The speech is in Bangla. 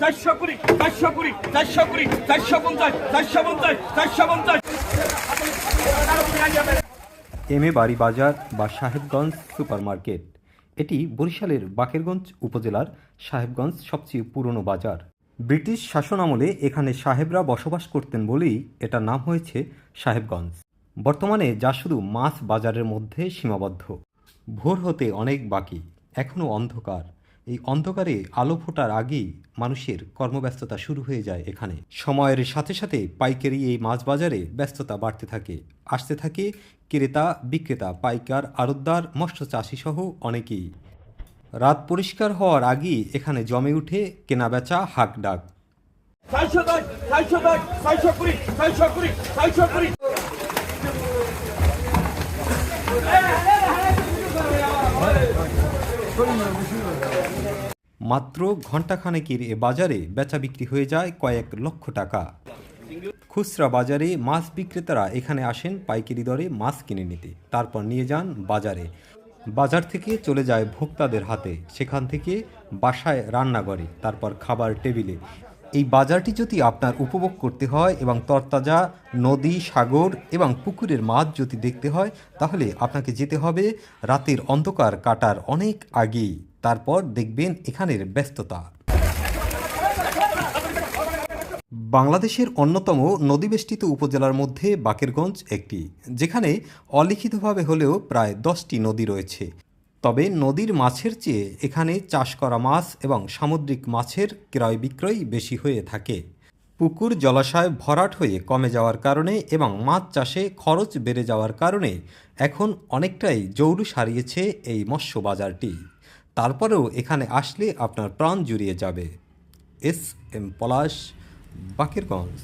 420, 420, 420, 450, 450, 450। এম এ বাড়ি বাজার বা সাহেবগঞ্জ সুপারমার্কেট এটি বরিশালের বাকেরগঞ্জ উপজেলার সাহেবগঞ্জ সবচেয়ে পুরনো বাজার। ব্রিটিশ শাসন আমলে এখানে সাহেবরা বসবাস করতেন বলেই এটার নাম হয়েছে সাহেবগঞ্জ। বর্তমানে যা শুধু মাছ বাজারের মধ্যে সীমাবদ্ধ। ভোর হতে অনেক বাকি, এখনও অন্ধকার। এই অন্ধকারে আলো ফোটার আগেই মানুষের কর্মব্যস্ততা শুরু হয়ে যায় এখানে। সময়ের সাথে সাথে পাইকারি এই মাছ বাজারে ব্যস্ততা বাড়তে থাকে। আসতে থাকে ক্রেতা বিক্রেতা, পাইকার, আড়তদার, মৎস্য চাষি সহ অনেকেই। রাত পরিষ্কার হওয়ার আগেই এখানে জমে উঠে কেনাবেচা হাঁকডাক। 410, 410, 420, 420, 420। মাত্র ঘণ্টাখানেকের এ বাজারে বেচা বিক্রি হয়ে যায় কয়েক লক্ষ টাকা। খুচরা বাজারে মাছ বিক্রেতারা এখানে আসেন পাইকারি দরে মাছ কিনে নিতে, তারপর নিয়ে যান বাজারে। বাজার থেকে চলে যায় ভোক্তাদের হাতে, সেখান থেকে বাসায় রান্নাঘরে, তারপর খাবার টেবিলে। এই বাজারটি যদি আপনার উপভোগ করতে হয় এবং তরতাজা নদী, সাগর এবং পুকুরের মাছ যদি দেখতে হয়, তাহলে আপনাকে যেতে হবে রাতের অন্ধকার কাটার অনেক আগেই। তারপর দেখবেন এখানের ব্যস্ততা। বাংলাদেশের অন্যতম নদীবেষ্টিত উপজেলার মধ্যে বাকেরগঞ্জ একটি, যেখানে অলিখিতভাবে হলেও প্রায় 10টি নদী রয়েছে। তবে নদীর মাছের চেয়ে এখানে চাষ করা মাছ এবং সামুদ্রিক মাছের ক্রয় বিক্রয় বেশি হয়ে থাকে। পুকুর জলাশয় ভরাট হয়ে কমে যাওয়ার কারণে এবং মাছ চাষে খরচ বেড়ে যাওয়ার কারণে এখন অনেকটাই জৌলুস হারিয়েছে এই মৎস্য বাজারটি। তারপরেও এখানে আসলে আপনার প্রাণ জুড়িয়ে যাবে। এস এম পলাশ, বাকেরগঞ্জ।